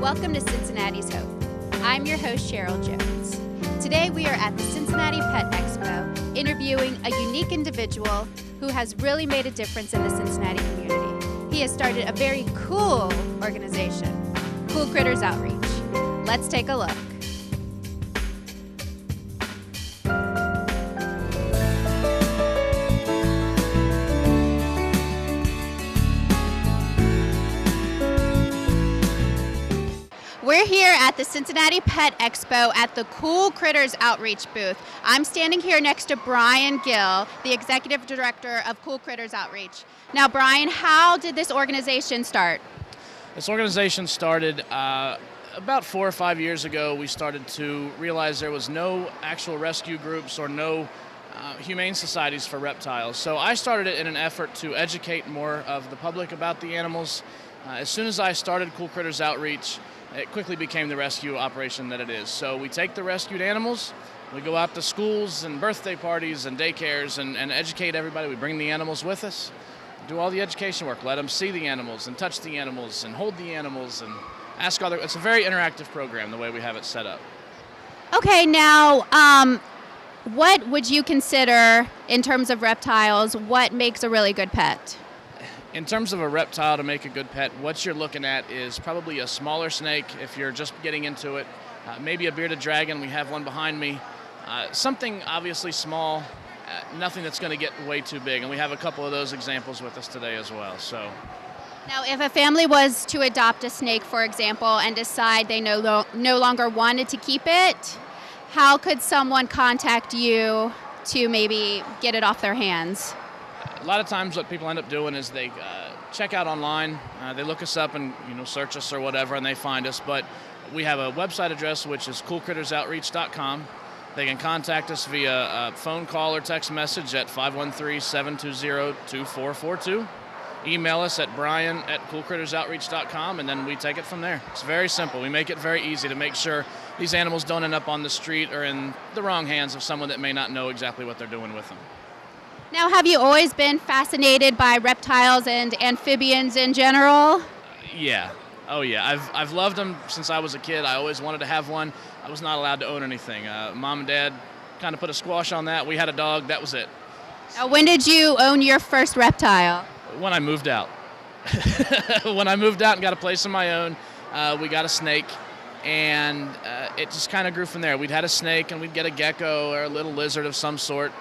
Welcome to Cincinnati's Hope. I'm your host, Cheryl Jones. Today we are at the Cincinnati Pet Expo interviewing a unique individual who has really made a difference in the Cincinnati community. He has started a very cool organization, Cool Critters Outreach. Let's take a look. We're here at the Cincinnati Pet Expo at the Cool Critters Outreach booth. I'm standing here next to Brian Gill, the Executive Director of Cool Critters Outreach. Now, Brian, how did this organization start? This organization started about 4 or 5 years ago. We started to realize there was no actual rescue groups or no humane societies for reptiles. So I started it in an effort to educate more of the public about the animals. As soon as I started Cool Critters Outreach, it quickly became the rescue operation that it is. So we take the rescued animals, we go out to schools and birthday parties and daycares and educate everybody. We bring the animals with us, do all the education work, let them see the animals and touch the animals and hold the animals and ask other. It's a very interactive program the way we have it set up. Okay, now what would you consider in terms of reptiles, what makes a really good pet? In terms of a reptile to make a good pet, what you're looking at is probably a smaller snake if you're just getting into it, maybe a bearded dragon. We have one behind me. Something obviously small, nothing that's going to get way too big, and we have a couple of those examples with us today as well. So, now, if a family was to adopt a snake, for example, and decide they no longer wanted to keep it, how could someone contact you to maybe get it off their hands? A lot of times what people end up doing is they check out online, they look us up and search us or whatever, and they find us. But we have a website address, which is coolcrittersoutreach.com. They can contact us via phone call or text message at 513-720-2442. Email us at brian@coolcrittersoutreach.com, and then we take it from there. It's very simple. We make it very easy to make sure these animals don't end up on the street or in the wrong hands of someone that may not know exactly what they're doing with them. Now, have you always been fascinated by reptiles and amphibians in general? Yeah. Oh, yeah. I've loved them since I was a kid. I always wanted to have one. I was not allowed to own anything. Mom and Dad kind of put a squash on that. We had a dog. That was it. Now, when did you own your first reptile? When I moved out. When I moved out and got a place of my own, we got a snake, and it just kind of grew from there. We'd had a snake, and we'd get a gecko or a little lizard of some sort.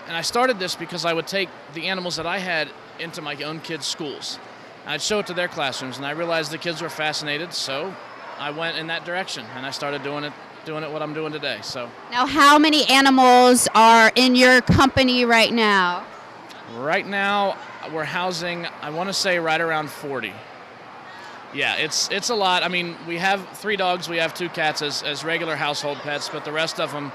And I started this because I would take the animals that I had into my own kids' schools. I'd show it to their classrooms, and I realized the kids were fascinated, so I went in that direction, and I started doing it what I'm doing today. So now, how many animals are in your company right now? Right now, we're housing, I want to say, right around 40. Yeah, it's a lot. I mean, we have 3 dogs, we have 2 cats as regular household pets, but the rest of them,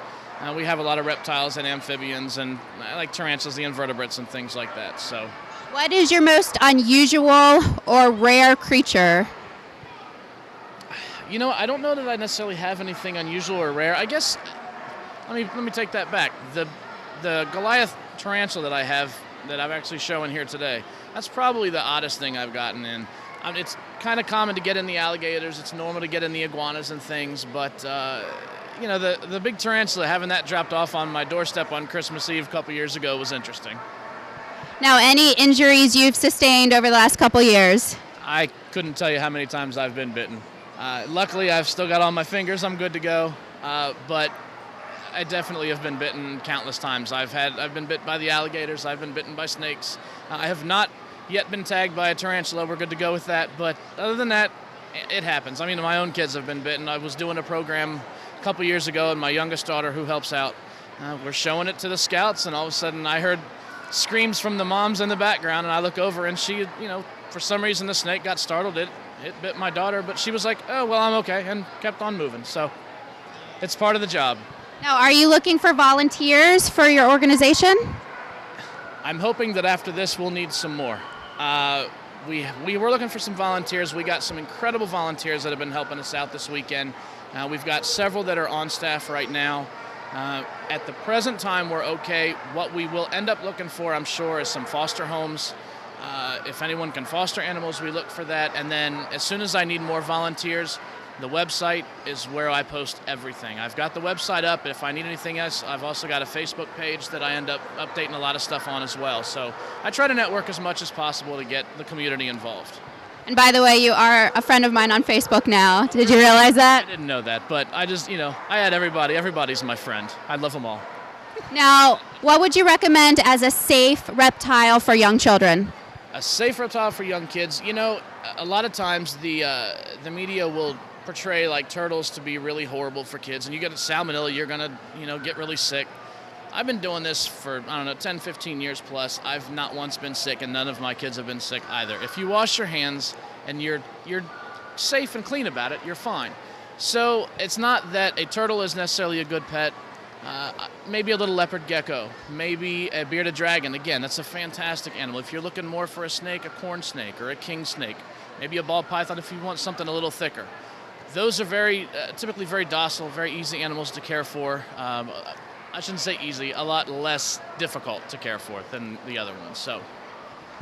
we have a lot of reptiles and amphibians and like tarantulas, the invertebrates and things like that. So, what is your most unusual or rare creature? I don't know that I necessarily have anything unusual or rare. I guess let me take that back. The Goliath tarantula that I have that I'm actually showing here today, that's probably the oddest thing I've gotten in. It's kind of common to get in the alligators. It's normal to get in the iguanas and things, but the big tarantula, having that dropped off on my doorstep on Christmas Eve a couple years ago was interesting. Now, any injuries you've sustained over the last couple years? I couldn't tell you how many times I've been bitten. Luckily, I've still got all my fingers. I'm good to go. But I definitely have been bitten countless times. I've been bit by the alligators. I've been bitten by snakes. I have not yet been tagged by a tarantula. We're good to go with that. But other than that, it happens. I mean, my own kids have been bitten. I was doing a program a couple years ago, and my youngest daughter, who helps out, we're showing it to the scouts, and all of a sudden I heard screams from the moms in the background, and I look over, and she, for some reason the snake got startled. It bit my daughter, but she was like, oh, well, I'm okay, and kept on moving. So it's part of the job. Now, are you looking for volunteers for your organization? I'm hoping that after this we'll need some more. We were looking for some volunteers. We got some incredible volunteers that have been helping us out this weekend. We've got several that are on staff right now. At the present time, we're okay. What we will end up looking for, I'm sure, is some foster homes. If anyone can foster animals, we look for that. And then as soon as I need more volunteers, The website is where I post everything. I've got the website up. If I need anything else, I've also got a Facebook page that I end up updating a lot of stuff on as well. So I try to network as much as possible to get the community involved. And by the way, you are a friend of mine on Facebook now. Did you realize that? I didn't know that, but I just, I had everybody. Everybody's my friend. I love them all. Now, what would you recommend as a safe reptile for young children? A safe reptile for young kids. A lot of times the media will portray like turtles to be really horrible for kids, and you get a salmonella, you're gonna get really sick. I've been doing this for 10, 15 years plus. I've not once been sick, and none of my kids have been sick either. If you wash your hands and you're safe and clean about it, you're fine. So it's not that a turtle is necessarily a good pet. Maybe a little leopard gecko, maybe a bearded dragon. Again, that's a fantastic animal. If you're looking more for a snake, a corn snake or a king snake, maybe a ball python if you want something a little thicker. Those are typically very docile, very easy animals to care for. I shouldn't say easy, a lot less difficult to care for than the other ones. So,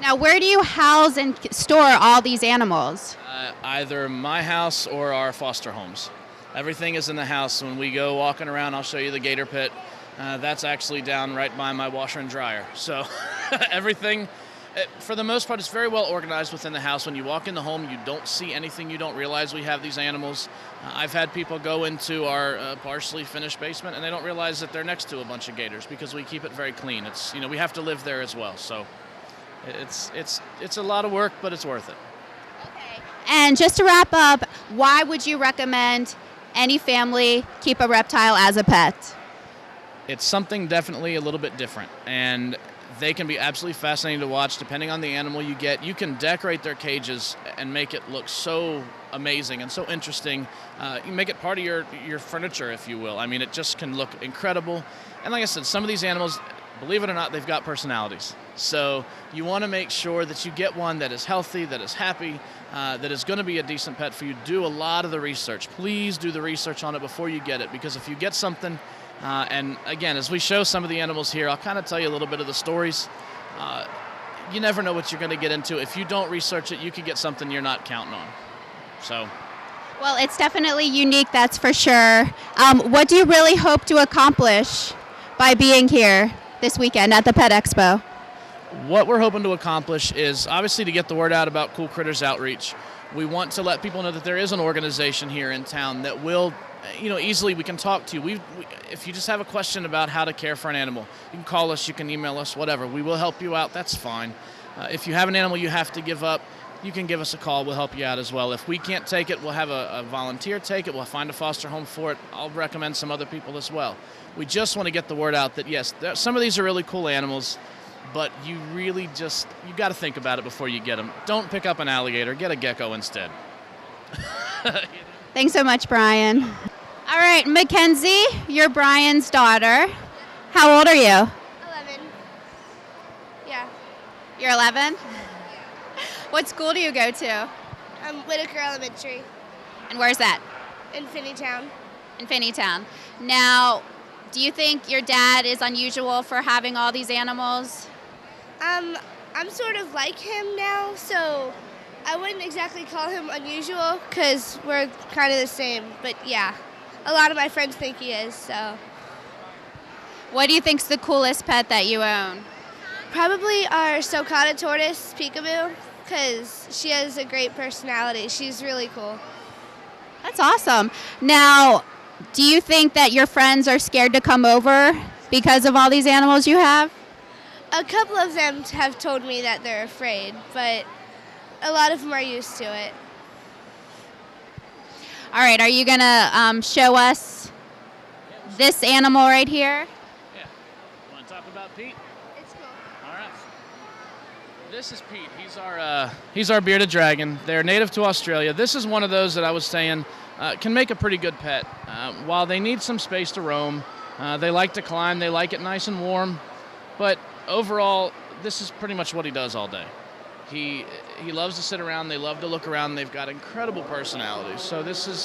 now, where do you house and store all these animals? Either my house or our foster homes. Everything is in the house. When we go walking around, I'll show you the gator pit. That's actually down right by my washer and dryer. So everything, for the most part, it's very well organized within the house. When you walk in the home, you don't see anything. You don't realize we have these animals. I've had people go into our partially finished basement, and they don't realize that they're next to a bunch of gators because we keep it very clean. It's we have to live there as well. So it's a lot of work, but it's worth it. Okay. And just to wrap up, why would you recommend any family keep a reptile as a pet? It's something definitely a little bit different, and they can be absolutely fascinating to watch depending on the animal you get. You can decorate their cages and make it look so amazing and so interesting. You make it part of your furniture, if you will. I mean, it just can look incredible. And like I said, some of these animals, believe it or not, they've got personalities. So you want to make sure that you get one that is healthy, that is happy, that is going to be a decent pet for you. Do a lot of the research. Please do the research on it before you get it, because if you get something, and again, as we show some of the animals here, I'll kind of tell you a little bit of the stories. You never know what you're going to get into. If you don't research it, you could get something you're not counting on. So, well, it's definitely unique, that's for sure. What do you really hope to accomplish by being here this weekend at the Pet Expo? What we're hoping to accomplish is obviously to get the word out about Cool Critters Outreach. We want to let people know that there is an organization here in town that will, easily we can talk to you. If you just have a question about how to care for an animal, you can call us, you can email us, whatever. We will help you out. That's fine. If you have an animal you have to give up, you can give us a call. We'll help you out as well. If we can't take it, we'll have a volunteer take it. We'll find a foster home for it. I'll recommend some other people as well. We just want to get the word out that, yes, some of these are really cool animals, but you really you got to think about it before you get them. Don't pick up an alligator. Get a gecko instead. Thanks so much, Brian. All right, Mackenzie, you're Brian's daughter. How old are you? 11. Yeah. You're 11? What school do you go to? Whitaker Elementary And where's that? in Finneytown. In Finneytown. Now, do you think your dad is unusual for having all these animals? I'm sort of like him now, so I wouldn't exactly call him unusual because we're kind of the same. But yeah, a lot of my friends think he is, so. What do you think's the coolest pet that you own? Probably our Sulcata tortoise, Peekaboo, because she has a great personality. She's really cool. That's awesome. Now, do you think that your friends are scared to come over because of all these animals you have? A couple of them have told me that they're afraid, but a lot of them are used to it. All right, are you going to show us this animal right here? Yeah. Want to talk about Pete? It's cool. All right. This is Pete. He's our bearded dragon. They're native to Australia. This is one of those that I was saying can make a pretty good pet. While they need some space to roam, they like to climb. They like it nice and warm. But overall, this is pretty much what he does all day. He loves to sit around. They love to look around. They've got incredible personalities. So this is